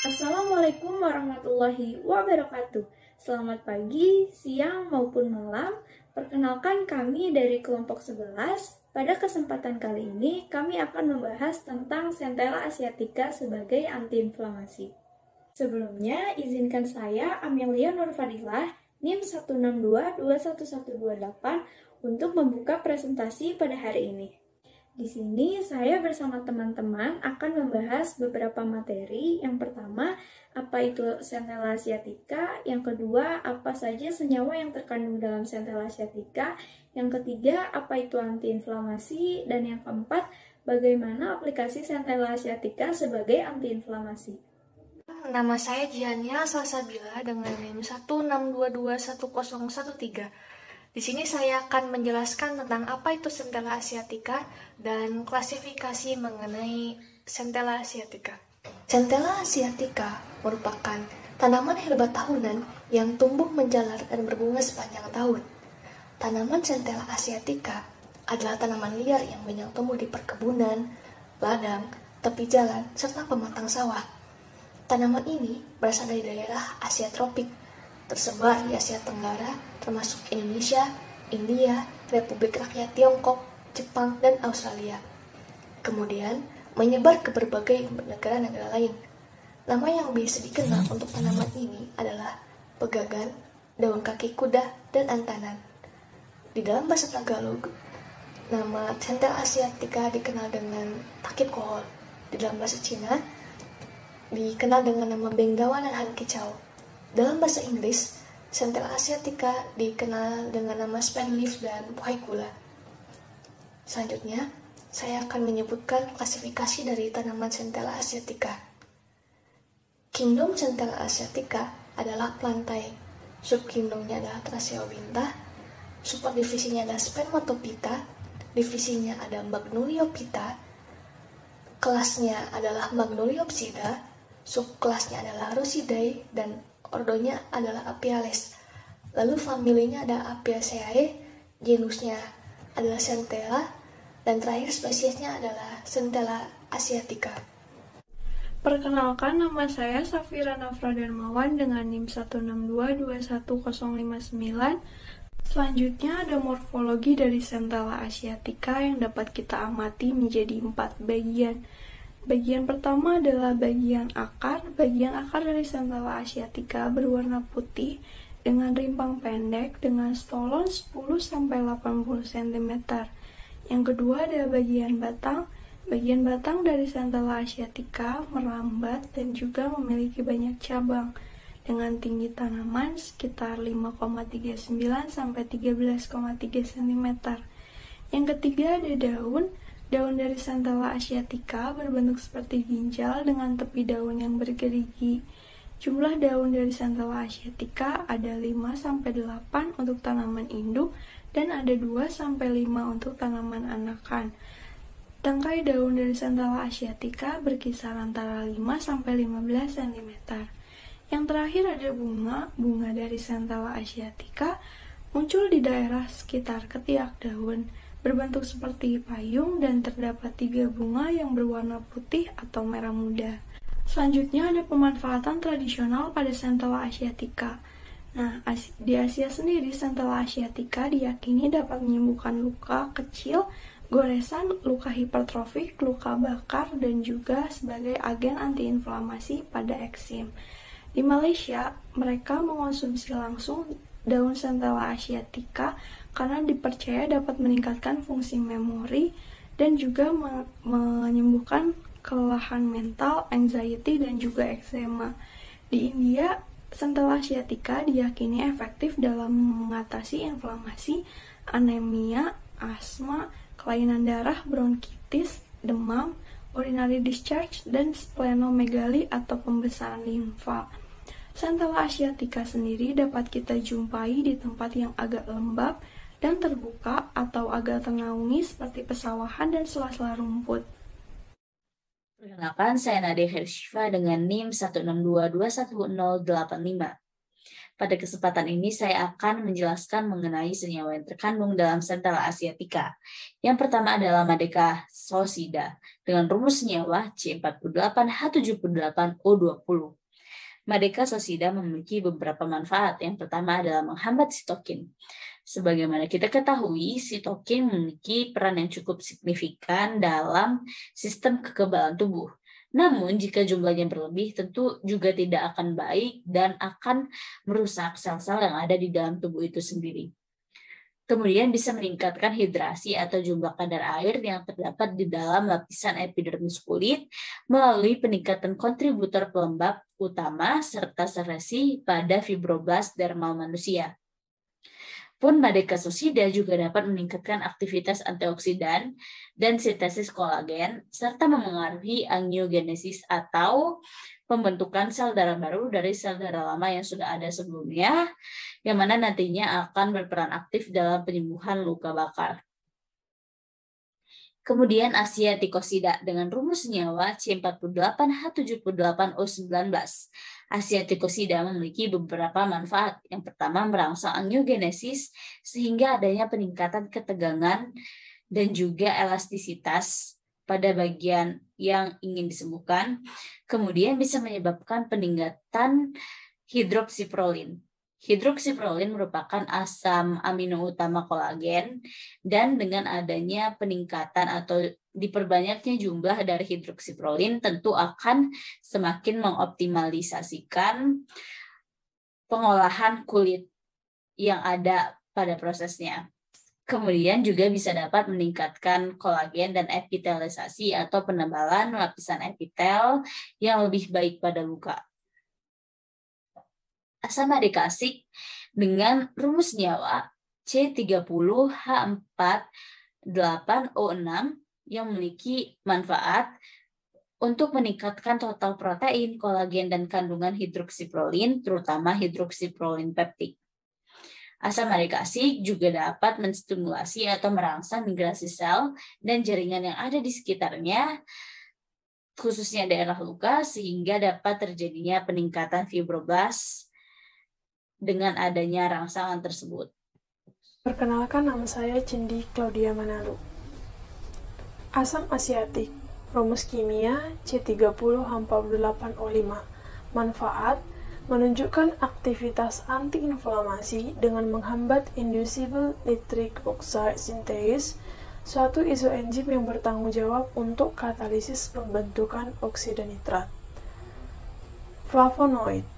Assalamualaikum warahmatullahi wabarakatuh. Selamat pagi, siang, maupun malam. Perkenalkan kami dari kelompok 11. Pada kesempatan kali ini, kami akan membahas tentang Centella asiatica sebagai antiinflamasi. Sebelumnya, izinkan saya, Amelia Nurfadilah, NIM 1622128, untuk membuka presentasi pada hari ini. Di sini saya bersama teman-teman akan membahas beberapa materi. Yang pertama, apa itu Centella asiatica. Yang kedua, apa saja senyawa yang terkandung dalam Centella asiatica. Yang ketiga, apa itu antiinflamasi. Dan yang keempat, bagaimana aplikasi Centella asiatica sebagai antiinflamasi. Nama saya Jiania Salsabila dengan NIM 162210113. Di sini saya akan menjelaskan tentang apa itu Centella asiatica dan klasifikasi mengenai Centella asiatica. Centella asiatica merupakan tanaman herba tahunan yang tumbuh menjalar dan berbunga sepanjang tahun. Tanaman Centella asiatica adalah tanaman liar yang banyak tumbuh di perkebunan, ladang, tepi jalan, serta pematang sawah. Tanaman ini berasal dari daerah Asia tropik, tersebar di Asia Tenggara, termasuk Indonesia, India, Republik Rakyat Tiongkok, Jepang, dan Australia. Kemudian, menyebar ke berbagai negara-negara lain. Nama yang biasa dikenal untuk tanaman ini adalah pegagan, daun kaki kuda, dan antanan. Di dalam bahasa Tagalog, nama Centella asiatica dikenal dengan takip kohol. Di dalam bahasa Cina, dikenal dengan nama benggawan dan han kicau. Dalam bahasa Inggris, Centella asiatica dikenal dengan nama spanleaf dan pohikula. Selanjutnya, saya akan menyebutkan klasifikasi dari tanaman Centella asiatica. Kingdom Centella asiatica adalah plantae. Subkingdomnya adalah Tracheobintha. Superdivisinya adalah Spermatophyta. Divisinya ada Magnoliophyta. Kelasnya adalah Magnoliopsida. Subkelasnya adalah Rosidae dan ordonya adalah Apiales. Lalu familinya ada Apiaceae, genusnya adalah Centella, dan terakhir spesiesnya adalah Centella asiatica. Perkenalkan, nama saya Safira Nafra Darmawan dengan NIM 162210159. Selanjutnya ada morfologi dari Centella asiatica yang dapat kita amati menjadi 4 bagian. Bagian pertama adalah bagian akar. Bagian akar dari Centella asiatica berwarna putih dengan rimpang pendek dengan stolon 10-80 cm. Yang kedua ada bagian batang. Bagian batang dari Centella asiatica merambat dan juga memiliki banyak cabang dengan tinggi tanaman sekitar 5,39 sampai 13,3 cm. Yang ketiga ada daun. Daun dari Centella asiatica berbentuk seperti ginjal dengan tepi daun yang bergerigi. Jumlah daun dari Centella asiatica ada 5-8 untuk tanaman induk dan ada 2-5 untuk tanaman anakan. Tangkai daun dari Centella asiatica berkisar antara 5-15 cm. Yang terakhir ada bunga. Bunga dari Centella asiatica muncul di daerah sekitar ketiak daun, berbentuk seperti payung dan terdapat 3 bunga yang berwarna putih atau merah muda. Selanjutnya ada pemanfaatan tradisional pada Centella asiatica. Nah, di Asia sendiri Centella asiatica diyakini dapat menyembuhkan luka kecil, goresan, luka hipertrofik, luka bakar, dan juga sebagai agen antiinflamasi pada eksim. Di Malaysia, mereka mengonsumsi langsung daun Centella asiatica karena dipercaya dapat meningkatkan fungsi memori dan juga menyembuhkan kelelahan mental, anxiety, dan juga eksema. Di India, Centella asiatica diyakini efektif dalam mengatasi inflamasi, anemia, asma, kelainan darah, bronkitis, demam, urinary discharge, dan splenomegali atau pembesaran limfa. Centella asiatica sendiri dapat kita jumpai di tempat yang agak lembab dan terbuka atau agak ternaungi seperti pesawahan dan sela-sela rumput. Perkenalkan, saya Nadia Hershifa dengan NIM 162211085. Pada kesempatan ini saya akan menjelaskan mengenai senyawa yang terkandung dalam Centella asiatica. Yang pertama adalah Madecassosida dengan rumus senyawa C48H78O20. Madecassosida memiliki beberapa manfaat. Yang pertama adalah menghambat sitokin. Sebagaimana kita ketahui, sitokin memiliki peran yang cukup signifikan dalam sistem kekebalan tubuh. Namun, jika jumlahnya berlebih, tentu juga tidak akan baik dan akan merusak sel-sel yang ada di dalam tubuh itu sendiri. Kemudian bisa meningkatkan hidrasi atau jumlah kadar air yang terdapat di dalam lapisan epidermis kulit melalui peningkatan kontributor pelembab utama serta sekresi pada fibroblast dermal manusia. Pun Madecassosida juga dapat meningkatkan aktivitas antioksidan dan sintesis kolagen serta memengaruhi angiogenesis atau pembentukan sel darah baru dari sel darah lama yang sudah ada sebelumnya, yang mana nantinya akan berperan aktif dalam penyembuhan luka bakar. Kemudian asiaticosida dengan rumus senyawa C48H78O19. Asiaticosida memiliki beberapa manfaat. Yang pertama, merangsang angiogenesis sehingga adanya peningkatan ketegangan dan juga elastisitas pada bagian yang ingin disembuhkan. Kemudian bisa menyebabkan peningkatan hidroksiprolin. Hidroksiprolin merupakan asam amino utama kolagen dan dengan adanya peningkatan atau diperbanyaknya jumlah dari hidroksiprolin tentu akan semakin mengoptimalisasikan pengolahan kulit yang ada pada prosesnya. Kemudian juga bisa dapat meningkatkan kolagen dan epitelisasi atau penebalan lapisan epitel yang lebih baik pada luka. Asam arik asik dengan rumus senyawa C30H48O6 yang memiliki manfaat untuk meningkatkan total protein, kolagen, dan kandungan hidroksiprolin, terutama hidroksiprolin peptik. Asam arik asik juga dapat menstimulasi atau merangsang migrasi sel dan jaringan yang ada di sekitarnya, khususnya daerah luka, sehingga dapat terjadinya peningkatan fibroblast dengan adanya rangsangan tersebut. Perkenalkan, nama saya Cindy Claudia Manalu. Asam asiatik, rumus kimia C30H48O5. Manfaat: menunjukkan aktivitas antiinflamasi dengan menghambat inducible nitric oxide synthase, suatu isoenzim yang bertanggung jawab untuk katalisis pembentukan oksida nitrat. Flavonoid.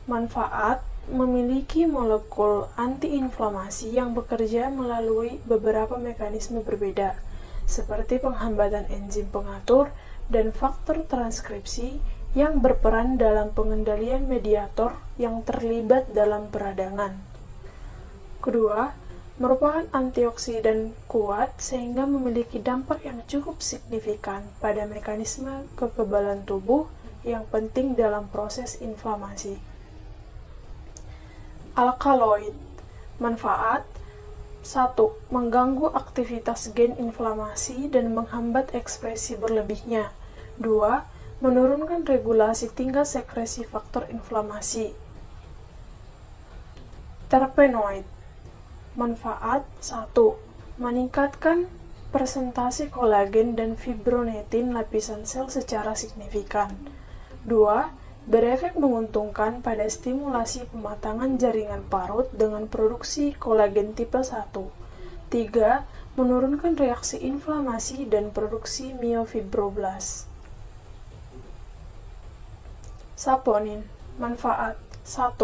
Manfaat: memiliki molekul antiinflamasi yang bekerja melalui beberapa mekanisme berbeda, seperti penghambatan enzim pengatur dan faktor transkripsi yang berperan dalam pengendalian mediator yang terlibat dalam peradangan. Kedua, merupakan antioksidan kuat sehingga memiliki dampak yang cukup signifikan pada mekanisme kekebalan tubuh yang penting dalam proses inflamasi. Alkaloid. Manfaat: 1. Mengganggu aktivitas gen inflamasi dan menghambat ekspresi berlebihnya. 2. Menurunkan regulasi tingkat sekresi faktor inflamasi. Terpenoid. Manfaat: 1. Meningkatkan presentasi kolagen dan fibronetin lapisan sel secara signifikan. 2. Berefek menguntungkan pada stimulasi pematangan jaringan parut dengan produksi kolagen tipe 1. 3. Menurunkan reaksi inflamasi dan produksi myofibroblas. Saponin. Manfaat: 1.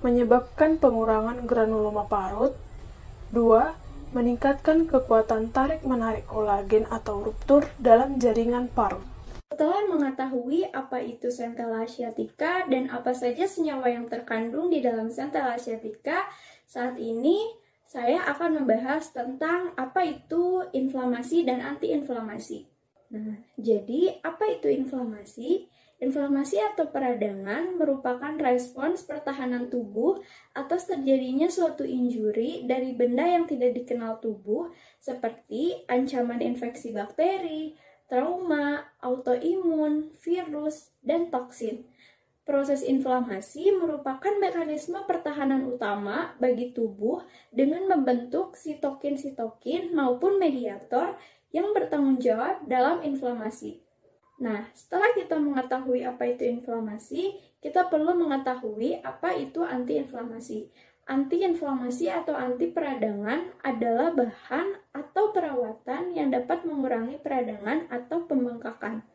Menyebabkan pengurangan granuloma parut. 2. Meningkatkan kekuatan tarik-menarik kolagen atau ruptur dalam jaringan parut. Setelah mengetahui apa itu Centella asiatica dan apa saja senyawa yang terkandung di dalam Centella asiatica, saat ini saya akan membahas tentang apa itu inflamasi dan antiinflamasi. Nah, jadi apa itu inflamasi? Inflamasi atau peradangan merupakan respons pertahanan tubuh atas terjadinya suatu injuri dari benda yang tidak dikenal tubuh, seperti ancaman infeksi bakteri, trauma, autoimun, virus, dan toksin. Proses inflamasi merupakan mekanisme pertahanan utama bagi tubuh dengan membentuk sitokin-sitokin maupun mediator yang bertanggung jawab dalam inflamasi. Nah, setelah kita mengetahui apa itu inflamasi, kita perlu mengetahui apa itu antiinflamasi. Antiinflamasi atau anti peradangan adalah bahan atau perawatan yang dapat mengurangi peradangan atau pembengkakan.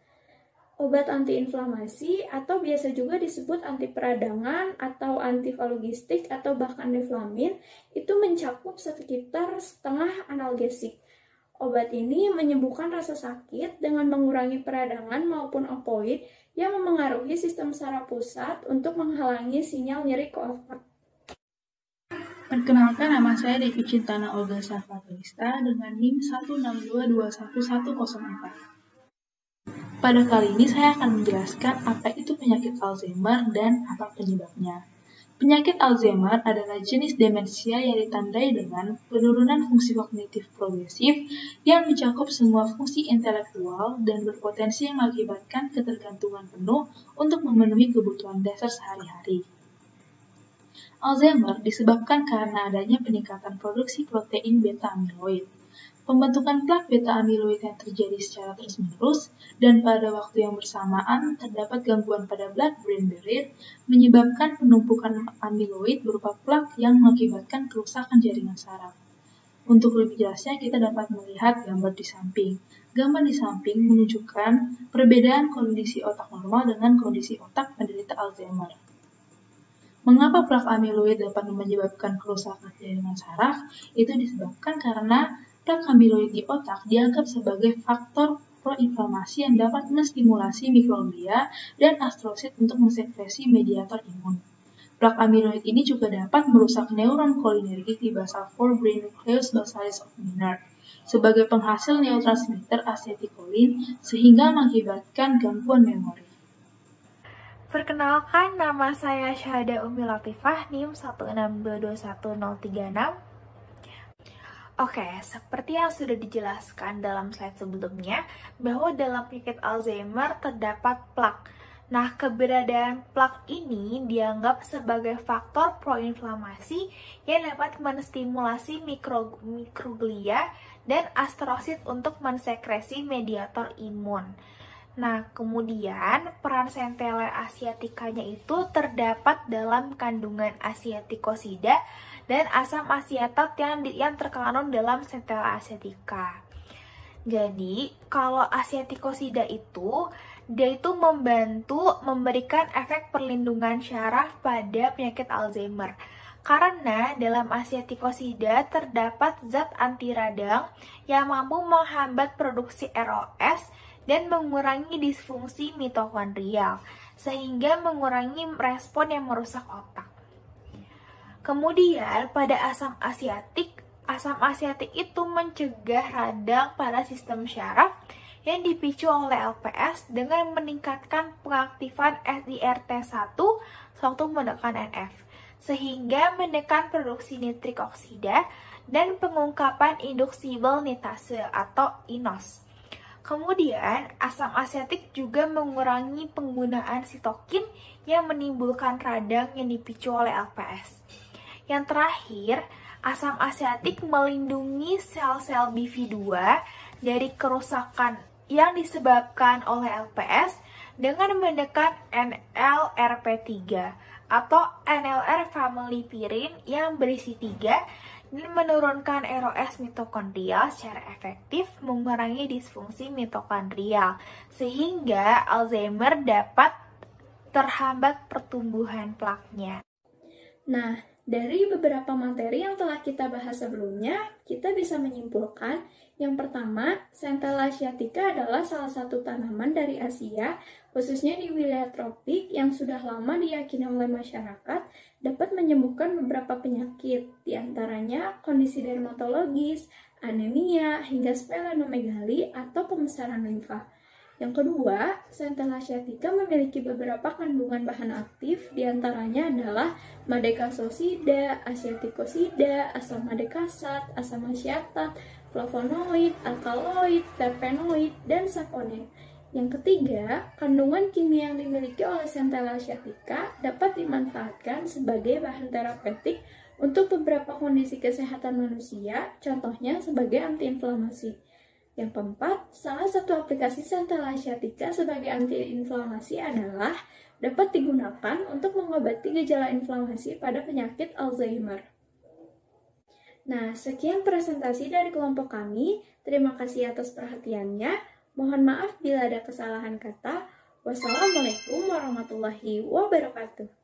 Obat antiinflamasi atau biasa juga disebut anti peradangan atau antifalogistik atau bahkan deflamin itu mencakup sekitar setengah analgesik. Obat ini menyembuhkan rasa sakit dengan mengurangi peradangan maupun opoid yang memengaruhi sistem saraf pusat untuk menghalangi sinyal nyeri ke otak. Perkenalkan, nama saya Devi Cintana Olga Safatrista dengan NIM 162211104. Pada kali ini saya akan menjelaskan apa itu penyakit Alzheimer dan apa penyebabnya. Penyakit Alzheimer adalah jenis demensia yang ditandai dengan penurunan fungsi kognitif progresif yang mencakup semua fungsi intelektual dan berpotensi mengakibatkan ketergantungan penuh untuk memenuhi kebutuhan dasar sehari-hari. Alzheimer disebabkan karena adanya peningkatan produksi protein beta amiloid. Pembentukan plak beta amiloid yang terjadi secara terus-menerus dan pada waktu yang bersamaan terdapat gangguan pada blood-brain barrier menyebabkan penumpukan amiloid berupa plak yang mengakibatkan kerusakan jaringan saraf. Untuk lebih jelasnya kita dapat melihat gambar di samping. Gambar di samping menunjukkan perbedaan kondisi otak normal dengan kondisi otak penderita Alzheimer. Mengapa plak amiloid dapat menyebabkan kerusakan jaringan saraf? Itu disebabkan karena plak amiloid di otak dianggap sebagai faktor proinflamasi yang dapat menstimulasi mikroglia dan astrosit untuk mensekresi mediator imun. Plak amiloid ini juga dapat merusak neuron kolinergik di basal forebrain nucleus basalis of Meynard sebagai penghasil neurotransmitter asetilkolin sehingga mengakibatkan gangguan memori. Perkenalkan, nama saya Syahada Umi Latifah, NIM 162211036. Oke, seperti yang sudah dijelaskan dalam slide sebelumnya, bahwa dalam penyakit Alzheimer terdapat plak. Nah, keberadaan plak ini dianggap sebagai faktor proinflamasi yang dapat menstimulasi mikroglia dan astrosit untuk mensekresi mediator imun. Nah, kemudian peran centella asiaticanya itu terdapat dalam kandungan asiatikosida dan asam asiatat yang terkandung dalam centella asiatica. Jadi, kalau asiatikosida itu, dia itu membantu memberikan efek perlindungan syaraf pada penyakit Alzheimer. Karena dalam asiatikosida terdapat zat anti radang yang mampu menghambat produksi ROS dan mengurangi disfungsi mitokondrial, sehingga mengurangi respon yang merusak otak. Kemudian pada asam asiatik itu mencegah radang pada sistem syaraf yang dipicu oleh LPS dengan meningkatkan pengaktifan SIRT1 sewaktu menekan NF, sehingga menekan produksi nitrik oksida dan pengungkapan induksible nitase atau INOS. Kemudian, asam asiatik juga mengurangi penggunaan sitokin yang menimbulkan radang yang dipicu oleh LPS. Yang terakhir, asam asiatik melindungi sel-sel BV2 dari kerusakan yang disebabkan oleh LPS dengan menekan NLRP3 atau NLR family pyrin yang berisi 3 dan menurunkan ROS mitokondrial secara efektif mengurangi disfungsi mitokondrial sehingga Alzheimer dapat terhambat pertumbuhan plaknya. Nah, dari beberapa materi yang telah kita bahas sebelumnya, kita bisa menyimpulkan yang pertama, Centella asiatica adalah salah satu tanaman dari Asia, khususnya di wilayah tropik yang sudah lama diyakini oleh masyarakat dapat menyembuhkan beberapa penyakit, diantaranya kondisi dermatologis, anemia, hingga splenomegali atau pembesaran limfa. Yang kedua, Centella asiatica memiliki beberapa kandungan bahan aktif, diantaranya adalah madekasosida, asiatikosida, asam madekasat, asam asiatat, flavonoid, alkaloid, terpenoid, dan saponin. Yang ketiga, kandungan kimia yang dimiliki oleh Centella asiatica dapat dimanfaatkan sebagai bahan terapeutik untuk beberapa kondisi kesehatan manusia, contohnya sebagai antiinflamasi. Yang keempat, salah satu aplikasi Centella asiatica sebagai antiinflamasi adalah dapat digunakan untuk mengobati gejala inflamasi pada penyakit Alzheimer. Nah, sekian presentasi dari kelompok kami. Terima kasih atas perhatiannya. Mohon maaf bila ada kesalahan kata. Wassalamualaikum warahmatullahi wabarakatuh.